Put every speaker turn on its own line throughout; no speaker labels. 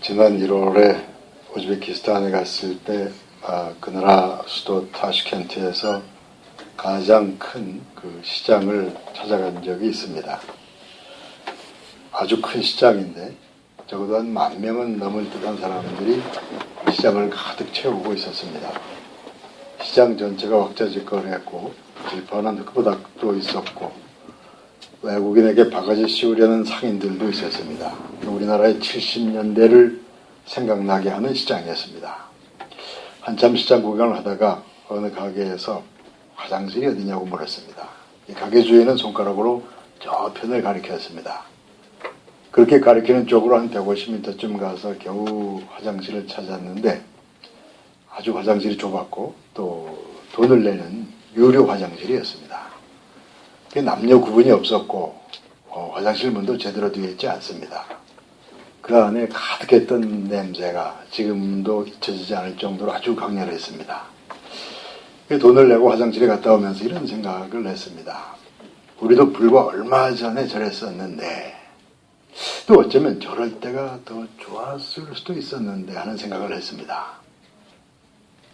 지난 1월에 우즈베키스탄에 갔을 때 그 나라 수도 타슈켄트에서 가장 큰 그 시장을 찾아간 적이 있습니다. 아주 큰 시장인데 적어도 한 10,000명은 넘을 듯한 사람들이 시장을 가득 채우고 있었습니다. 시장 전체가 왁자지껄했고 질펀한 흙바닥도 있었고 외국인에게 바가지 씌우려는 상인들도 있었습니다. 우리나라의 70년대를 생각나게 하는 시장이었습니다. 한참 시장 구경을 하다가 어느 가게에서 화장실이 어디냐고 물었습니다. 이 가게 주인은 손가락으로 저편을 가리켰습니다. 그렇게 가리키는 쪽으로 한 150m쯤 가서 겨우 화장실을 찾았는데 아주 화장실이 좁았고 또 돈을 내는 유료 화장실이었습니다. 남녀 구분이 없었고 화장실 문도 제대로 되어 있지 않습니다. 그 안에 가득했던 냄새가 지금도 잊혀지지 않을 정도로 아주 강렬했습니다. 돈을 내고 화장실에 갔다 오면서 이런 생각을 했습니다. 우리도 불과 얼마 전에 저랬었는데 또 어쩌면 저럴 때가 더 좋았을 수도 있었는데 하는 생각을 했습니다.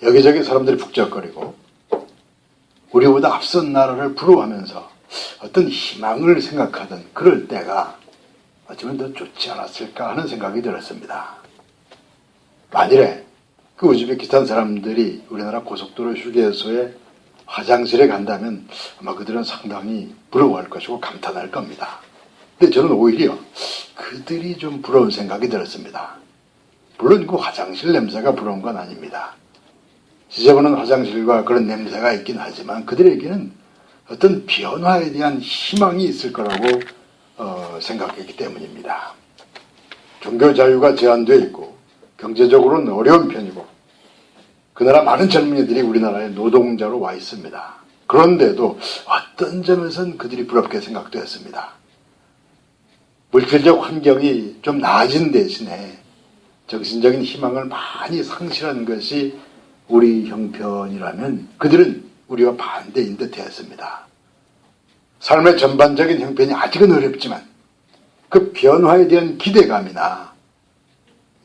여기저기 사람들이 북적거리고 우리보다 앞선 나라를 부러워하면서 어떤 희망을 생각하던 그럴 때가 어쩌면 더 좋지 않았을까 하는 생각이 들었습니다. 만일에 그 우즈베키스탄 사람들이 우리나라 고속도로 휴게소에 화장실에 간다면 아마 그들은 상당히 부러워할 것이고 감탄할 겁니다. 근데 저는 오히려 그들이 좀 부러운 생각이 들었습니다. 물론 그 화장실 냄새가 부러운 건 아닙니다. 지저분한 화장실과 그런 냄새가 있긴 하지만 그들에게는 어떤 변화에 대한 희망이 있을 거라고 생각했기 때문입니다. 종교 자유가 제한되어 있고 경제적으로는 어려운 편이고 그 나라 많은 젊은이들이 우리나라에 노동자로 와 있습니다. 그런데도 어떤 점에서는 그들이 부럽게 생각되었습니다. 물질적 환경이 좀 나아진 대신에 정신적인 희망을 많이 상실한 것이 우리 형편이라면 그들은 우리와 반대인 듯 했습니다. 삶의 전반적인 형편이 아직은 어렵지만 그 변화에 대한 기대감이나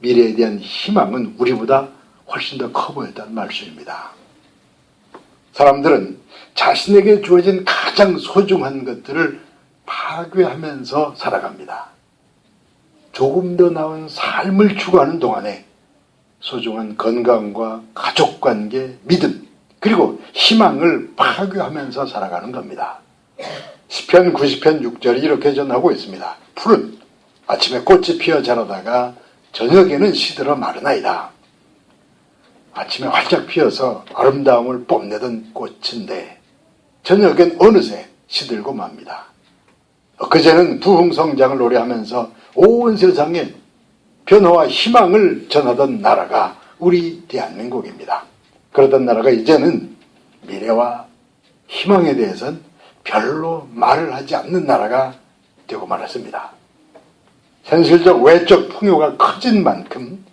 미래에 대한 희망은 우리보다 훨씬 더 커 보였다는 말씀입니다. 사람들은 자신에게 주어진 가장 소중한 것들을 파괴하면서 살아갑니다. 조금 더 나은 삶을 추구하는 동안에 소중한 건강과 가족관계, 믿음, 그리고 희망을 파괴하면서 살아가는 겁니다. 시편 90편 6절이 이렇게 전하고 있습니다. 푸른 아침에 꽃이 피어 자라다가 저녁에는 시들어 마르나이다. 아침에 활짝 피어서 아름다움을 뽐내던 꽃인데 저녁엔 어느새 시들고 맙니다. 그제는 부흥성장을 노래하면서 온 세상에 변화와 희망을 전하던 나라가 우리 대한민국입니다. 그러던 나라가 이제는 미래와 희망에 대해서는 별로 말을 하지 않는 나라가 되고 말았습니다. 현실적 외적 풍요가 커진 만큼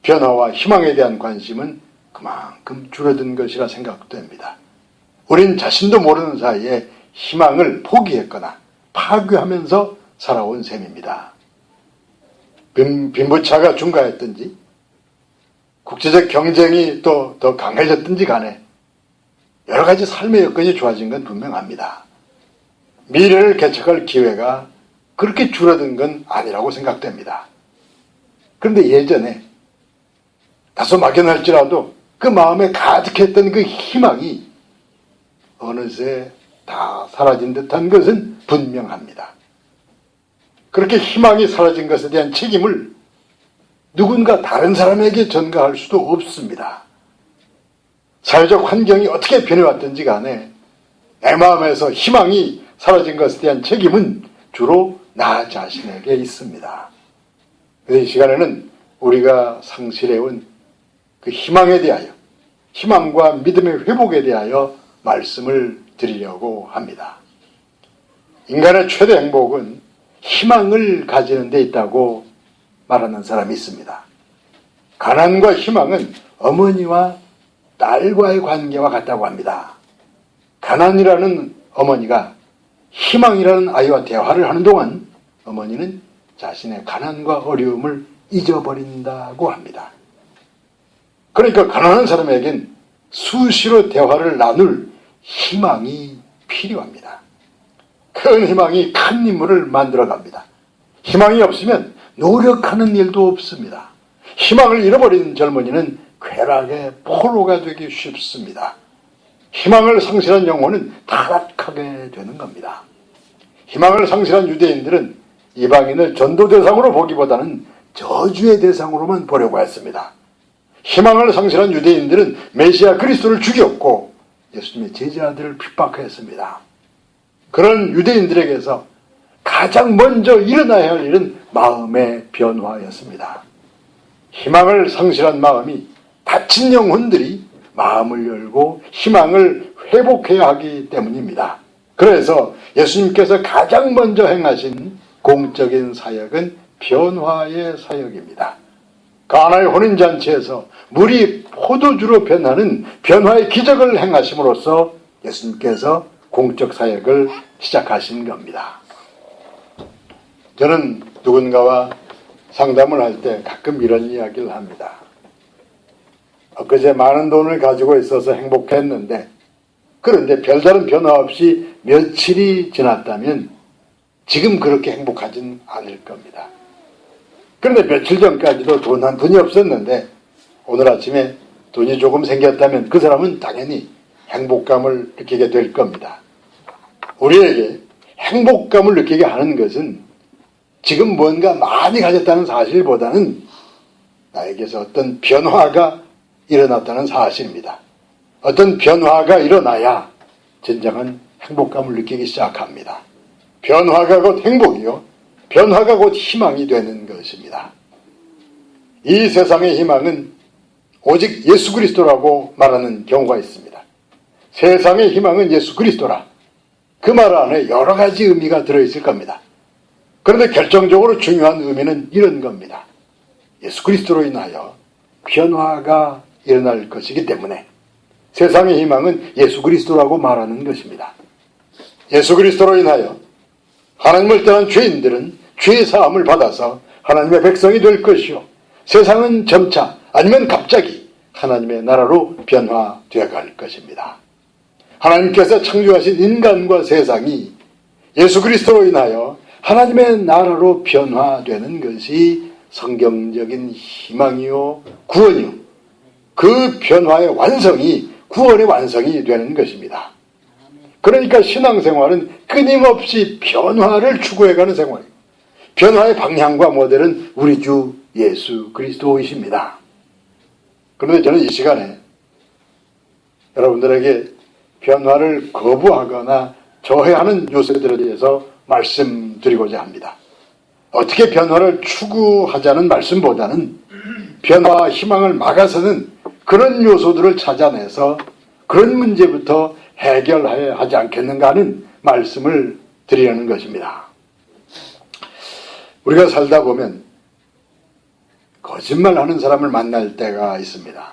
변화와 희망에 대한 관심은 그만큼 줄어든 것이라 생각됩니다. 우린 자신도 모르는 사이에 희망을 포기했거나 파괴하면서 살아온 셈입니다. 빈부차가 증가했든지 국제적 경쟁이 또 더 강해졌든지 간에 여러 가지 삶의 여건이 좋아진 건 분명합니다. 미래를 개척할 기회가 그렇게 줄어든 건 아니라고 생각됩니다. 그런데 예전에 다소 막연할지라도 그 마음에 가득했던 그 희망이 어느새 다 사라진 듯한 것은 분명합니다. 그렇게 희망이 사라진 것에 대한 책임을 누군가 다른 사람에게 전가할 수도 없습니다. 사회적 환경이 어떻게 변해왔든지 간에 내 마음에서 희망이 사라진 것에 대한 책임은 주로 나 자신에게 있습니다. 그래서 이 시간에는 우리가 상실해온 그 희망에 대하여, 희망과 믿음의 회복에 대하여 말씀을 드리려고 합니다. 인간의 최대 행복은 희망을 가지는 데 있다고 말하는 사람이 있습니다. 가난과 희망은 어머니와 딸과의 관계와 같다고 합니다. 가난이라는 어머니가 희망이라는 아이와 대화를 하는 동안 어머니는 자신의 가난과 어려움을 잊어버린다고 합니다. 그러니까 가난한 사람에겐 수시로 대화를 나눌 희망이 필요합니다. 큰 희망이 큰 인물을 만들어갑니다. 희망이 없으면 노력하는 일도 없습니다. 희망을 잃어버린 젊은이는 쾌락의 포로가 되기 쉽습니다. 희망을 상실한 영혼은 타락하게 되는 겁니다. 희망을 상실한 유대인들은 이방인을 전도 대상으로 보기보다는 저주의 대상으로만 보려고 했습니다. 희망을 상실한 유대인들은 메시아 그리스도를 죽였고 예수님의 제자들을 핍박했습니다. 그런 유대인들에게서 가장 먼저 일어나야 할 일은 마음의 변화였습니다. 희망을 상실한 마음이 다친 영혼들이 마음을 열고 희망을 회복해야 하기 때문입니다. 그래서 예수님께서 가장 먼저 행하신 공적인 사역은 변화의 사역입니다. 가나의 혼인잔치에서 물이 포도주로 변하는 변화의 기적을 행하심으로써 예수님께서 공적 사역을 시작하신 겁니다. 저는 누군가와 상담을 할 때 가끔 이런 이야기를 합니다. 엊그제 많은 돈을 가지고 있어서 행복했는데, 그런데 별다른 변화 없이 며칠이 지났다면 지금 그렇게 행복하진 않을 겁니다. 그런데 며칠 전까지도 돈이 없었는데 오늘 아침에 돈이 조금 생겼다면 그 사람은 당연히 행복감을 느끼게 될 겁니다. 우리에게 행복감을 느끼게 하는 것은 지금 뭔가 많이 가졌다는 사실보다는 나에게서 어떤 변화가 일어났다는 사실입니다. 어떤 변화가 일어나야 진정한 행복감을 느끼기 시작합니다. 변화가 곧 행복이요, 변화가 곧 희망이 되는 것입니다. 이 세상의 희망은 오직 예수 그리스도라고 말하는 경우가 있습니다. 세상의 희망은 예수 그리스도라. 그 말 안에 여러 가지 의미가 들어있을 겁니다. 그런데 결정적으로 중요한 의미는 이런 겁니다. 예수 그리스도로 인하여 변화가 일어날 것이기 때문에 세상의 희망은 예수 그리스도라고 말하는 것입니다. 예수 그리스도로 인하여 하나님을 떠난 죄인들은 죄의 사함을 받아서 하나님의 백성이 될 것이요, 세상은 점차 아니면 갑자기 하나님의 나라로 변화되어 갈 것입니다. 하나님께서 창조하신 인간과 세상이 예수 그리스도로 인하여 하나님의 나라로 변화되는 것이 성경적인 희망이요, 구원이요, 그 변화의 완성이 구원의 완성이 되는 것입니다. 그러니까 신앙생활은 끊임없이 변화를 추구해가는 생활이에요. 변화의 방향과 모델은 우리 주 예수 그리스도이십니다. 그런데 저는 이 시간에 여러분들에게 변화를 거부하거나 저해하는 요소들에 대해서 말씀드리고자 합니다. 어떻게 변화를 추구하자는 말씀보다는 변화와 희망을 막아서는 그런 요소들을 찾아내서 그런 문제부터 해결해야 하지 않겠는가 하는 말씀을 드리려는 것입니다. 우리가 살다 보면 거짓말하는 사람을 만날 때가 있습니다.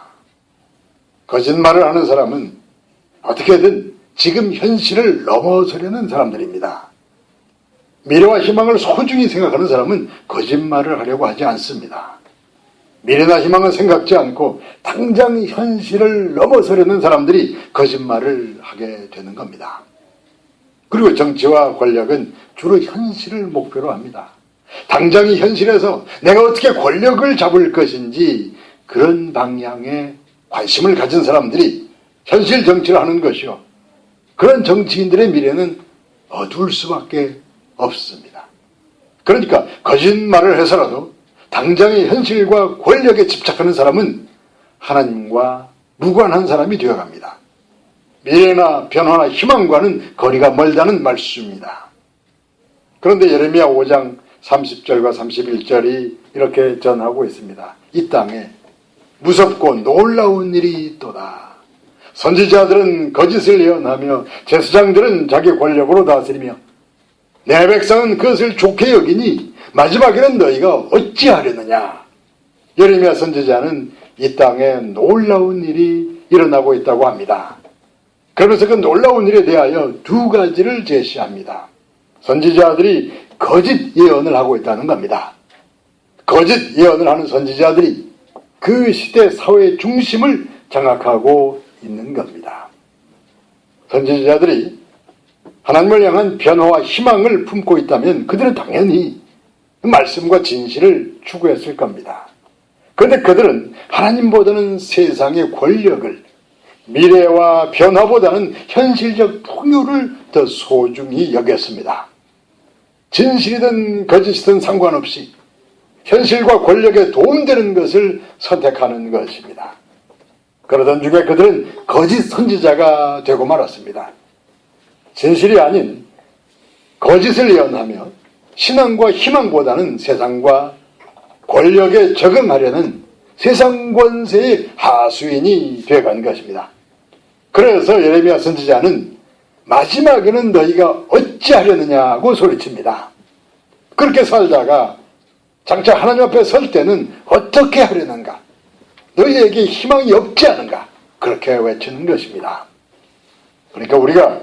거짓말을 하는 사람은 어떻게든 지금 현실을 넘어서려는 사람들입니다. 미래와 희망을 소중히 생각하는 사람은 거짓말을 하려고 하지 않습니다. 미래나 희망은 생각지 않고 당장 현실을 넘어서려는 사람들이 거짓말을 하게 되는 겁니다. 그리고 정치와 권력은 주로 현실을 목표로 합니다. 당장이 현실에서 내가 어떻게 권력을 잡을 것인지 그런 방향에 관심을 가진 사람들이 현실 정치를 하는 것이요, 그런 정치인들의 미래는 어두울 수밖에 없습니다. 그러니까 거짓말을 해서라도 당장의 현실과 권력에 집착하는 사람은 하나님과 무관한 사람이 되어갑니다. 미래나 변화나 희망과는 거리가 멀다는 말씀입니다. 그런데 예레미야 5장 30절과 31절이 이렇게 전하고 있습니다. 이 땅에 무섭고 놀라운 일이 있도다. 선지자들은 거짓을 예언하며 제사장들은 자기 권력으로 다스리며 내 백성은 그것을 좋게 여기니 마지막에는 너희가 어찌하려느냐. 예레미야 선지자는 이 땅에 놀라운 일이 일어나고 있다고 합니다. 그러면서 그 놀라운 일에 대하여 두 가지를 제시합니다. 선지자들이 거짓 예언을 하고 있다는 겁니다. 거짓 예언을 하는 선지자들이 그 시대 사회의 중심을 장악하고 있는 겁니다. 선지자들이 하나님을 향한 변화와 희망을 품고 있다면 그들은 당연히 말씀과 진실을 추구했을 겁니다. 그런데 그들은 하나님보다는 세상의 권력을, 미래와 변화보다는 현실적 풍요를 더 소중히 여겼습니다. 진실이든 거짓이든 상관없이 현실과 권력에 도움되는 것을 선택하는 것입니다. 그러던 중에 그들은 거짓 선지자가 되고 말았습니다. 진실이 아닌 거짓을 예언하며 신앙과 희망보다는 세상과 권력에 적응하려는 세상 권세의 하수인이 되어간 것입니다. 그래서 예레미야 선지자는 마지막에는 너희가 어찌하려느냐고 소리칩니다. 그렇게 살다가 장차 하나님 앞에 설 때는 어떻게 하려는가? 너희에게 희망이 없지 않은가? 그렇게 외치는 것입니다. 그러니까 우리가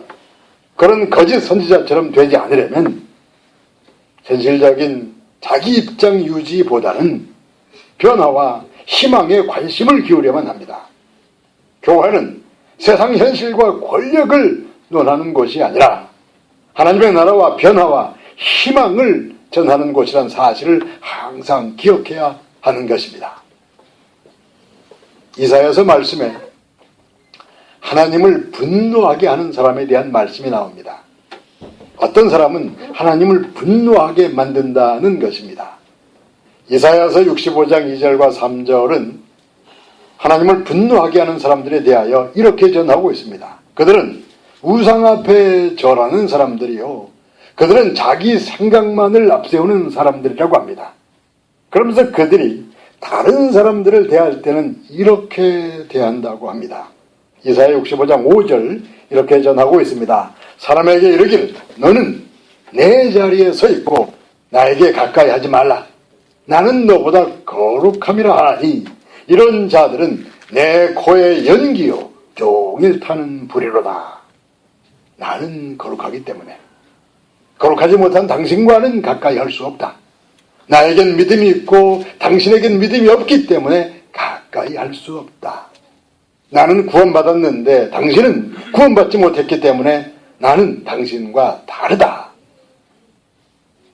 그런 거짓 선지자처럼 되지 않으려면 현실적인 자기 입장 유지보다는 변화와 희망에 관심을 기울여야만 합니다. 교회는 세상 현실과 권력을 논하는 곳이 아니라 하나님의 나라와 변화와 희망을 전하는 곳이란 사실을 항상 기억해야 하는 것입니다. 이사야서 말씀에 하나님을 분노하게 하는 사람에 대한 말씀이 나옵니다. 어떤 사람은 하나님을 분노하게 만든다는 것입니다. 이사야서 65장 2절과 3절은 하나님을 분노하게 하는 사람들에 대하여 이렇게 전하고 있습니다. 그들은 우상 앞에 절하는 사람들이요, 그들은 자기 생각만을 앞세우는 사람들이라고 합니다. 그러면서 그들이 다른 사람들을 대할 때는 이렇게 대한다고 합니다. 이사야 65장 5절 이렇게 전하고 있습니다. 사람에게 이르기를 너는 내 자리에 서 있고 나에게 가까이 하지 말라. 나는 너보다 거룩함이라 하니 이런 자들은 내 코에 연기요 종일 타는 불이로다. 나는 거룩하기 때문에 거룩하지 못한 당신과는 가까이 할 수 없다. 나에겐 믿음이 있고 당신에겐 믿음이 없기 때문에 가까이 할 수 없다. 나는 구원받았는데 당신은 구원받지 못했기 때문에 나는 당신과 다르다.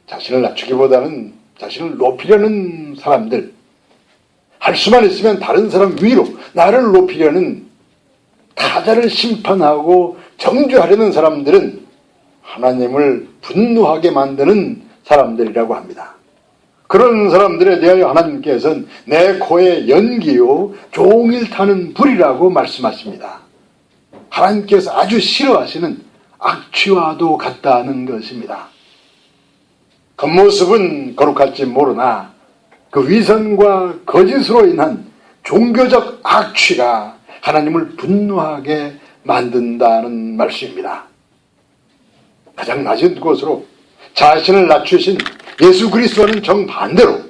자신을 낮추기보다는 자신을 높이려는 사람들, 할 수만 있으면 다른 사람 위로 나를 높이려는, 타자를 심판하고 정죄하려는 사람들은 하나님을 분노하게 만드는 사람들이라고 합니다. 그런 사람들에 대하여 하나님께서는 내 코에 연기요 종일 타는 불이라고 말씀하십니다. 하나님께서 아주 싫어하시는 악취와도 같다는 것입니다. 겉모습은 거룩할지 모르나 그 위선과 거짓으로 인한 종교적 악취가 하나님을 분노하게 만든다는 말씀입니다. 가장 낮은 곳으로 자신을 낮추신 예수 그리스도는 정반대로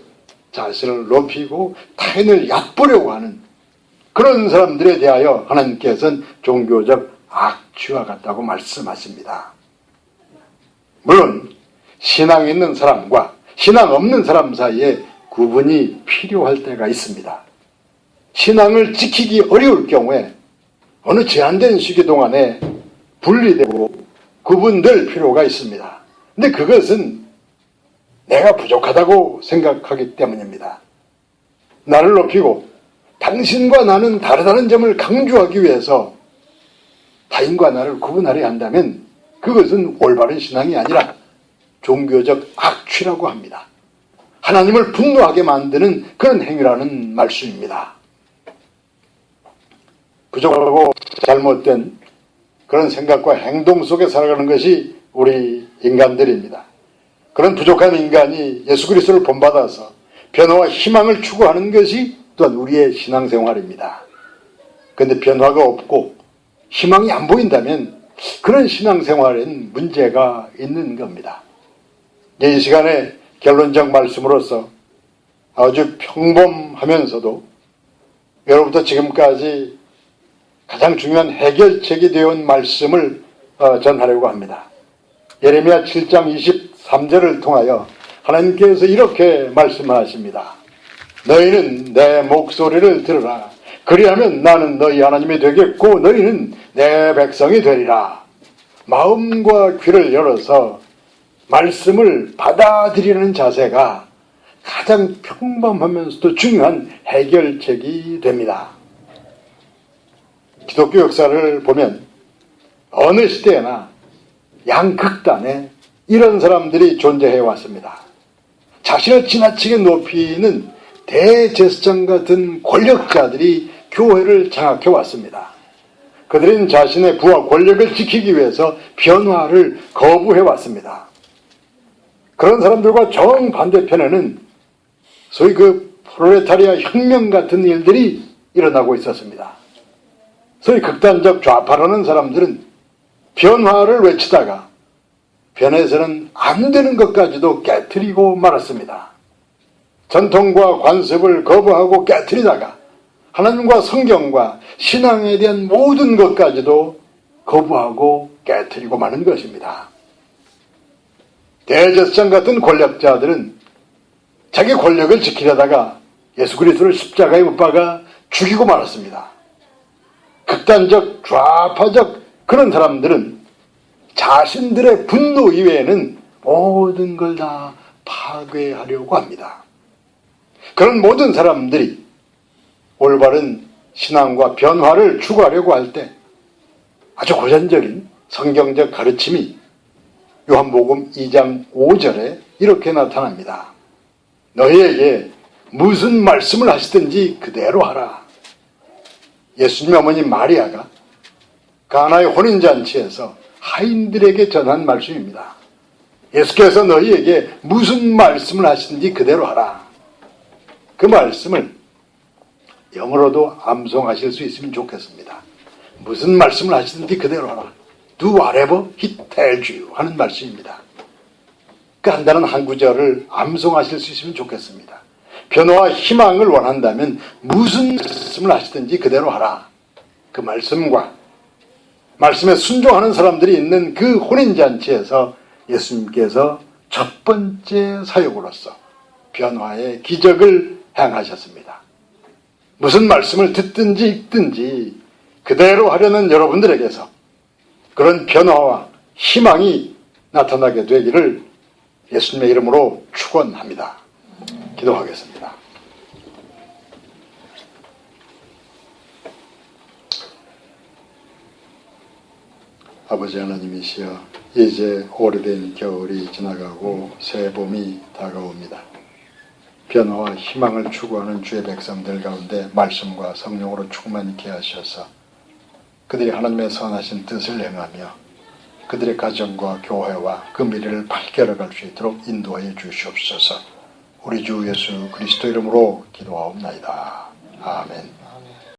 자신을 높이고 타인을 얕보려고 하는 그런 사람들에 대하여 하나님께서는 종교적 악취와 같다고 말씀하십니다. 물론 신앙 있는 사람과 신앙 없는 사람 사이에 구분이 필요할 때가 있습니다. 신앙을 지키기 어려울 경우에 어느 제한된 시기 동안에 분리되고 구분될 필요가 있습니다. 근데 그것은 내가 부족하다고 생각하기 때문입니다. 나를 높이고 당신과 나는 다르다는 점을 강조하기 위해서 타인과 나를 구분하려 한다면 그것은 올바른 신앙이 아니라 종교적 악취라고 합니다. 하나님을 분노하게 만드는 그런 행위라는 말씀입니다. 부족하고 잘못된 그런 생각과 행동 속에 살아가는 것이 우리 인간들입니다. 그런 부족한 인간이 예수 그리스도를 본받아서 변화와 희망을 추구하는 것이 또한 우리의 신앙생활입니다. 그런데 변화가 없고 희망이 안 보인다면 그런 신앙생활엔 문제가 있는 겁니다. 이 시간에 결론적 말씀으로서 아주 평범하면서도 예로부터 지금까지 가장 중요한 해결책이 되어온 말씀을 전하려고 합니다. 예레미야 7장 23절을 통하여 하나님께서 이렇게 말씀하십니다. 너희는 내 목소리를 들으라. 그리하면 나는 너희 하나님이 되겠고 너희는 내 백성이 되리라. 마음과 귀를 열어서 말씀을 받아들이는 자세가 가장 평범하면서도 중요한 해결책이 됩니다. 기독교 역사를 보면 어느 시대에나 양극단에 이런 사람들이 존재해 왔습니다. 자신을 지나치게 높이는 대제사장 같은 권력자들이 교회를 장악해 왔습니다. 그들은 자신의 부와 권력을 지키기 위해서 변화를 거부해 왔습니다. 그런 사람들과 정반대편에는 소위 프롤레타리아 혁명 같은 일들이 일어나고 있었습니다. 소위 극단적 좌파라는 사람들은 변화를 외치다가 변해서는 안 되는 것까지도 깨트리고 말았습니다. 전통과 관습을 거부하고 깨트리다가 하나님과 성경과 신앙에 대한 모든 것까지도 거부하고 깨트리고 마는 것입니다. 대제사장 같은 권력자들은 자기 권력을 지키려다가 예수 그리스도를 십자가에 못 박아 죽이고 말았습니다. 극단적 좌파적 그런 사람들은 자신들의 분노 이외에는 모든 걸 다 파괴하려고 합니다. 그런 모든 사람들이 올바른 신앙과 변화를 추구하려고 할 때 아주 고전적인 성경적 가르침이 요한복음 2장 5절에 이렇게 나타납니다. 너희에게 무슨 말씀을 하시든지 그대로 하라. 예수님 어머니 마리아가 가나의 혼인잔치에서 하인들에게 전한 말씀입니다. 예수께서 너희에게 무슨 말씀을 하시든지 그대로 하라. 그 말씀을 영어로도 암송하실 수 있으면 좋겠습니다. 무슨 말씀을 하시든지 그대로 하라. Do whatever he tells you 하는 말씀입니다. 그 한다는 한 구절을 암송하실 수 있으면 좋겠습니다. 변화와 희망을 원한다면 무슨 말씀을 하시든지 그대로 하라. 그 말씀과 말씀에 순종하는 사람들이 있는 그 혼인잔치에서 예수님께서 첫 번째 사역으로서 변화의 기적을 행하셨습니다. 무슨 말씀을 듣든지 읽든지 그대로 하려는 여러분들에게서 그런 변화와 희망이 나타나게 되기를 예수님의 이름으로 축원합니다. 기도하겠습니다. 아버지 하나님이시여, 이제 오래된 겨울이 지나가고 새 봄이 다가옵니다. 변화와 희망을 추구하는 주의 백성들 가운데 말씀과 성령으로 충만케 하셔서 그들이 하나님의 선하신 뜻을 행하며 그들의 가정과 교회와 그 미래를 밝게 알아갈 수 있도록 인도하여 주시옵소서. 우리 주 예수 그리스도 이름으로 기도하옵나이다. 아멘.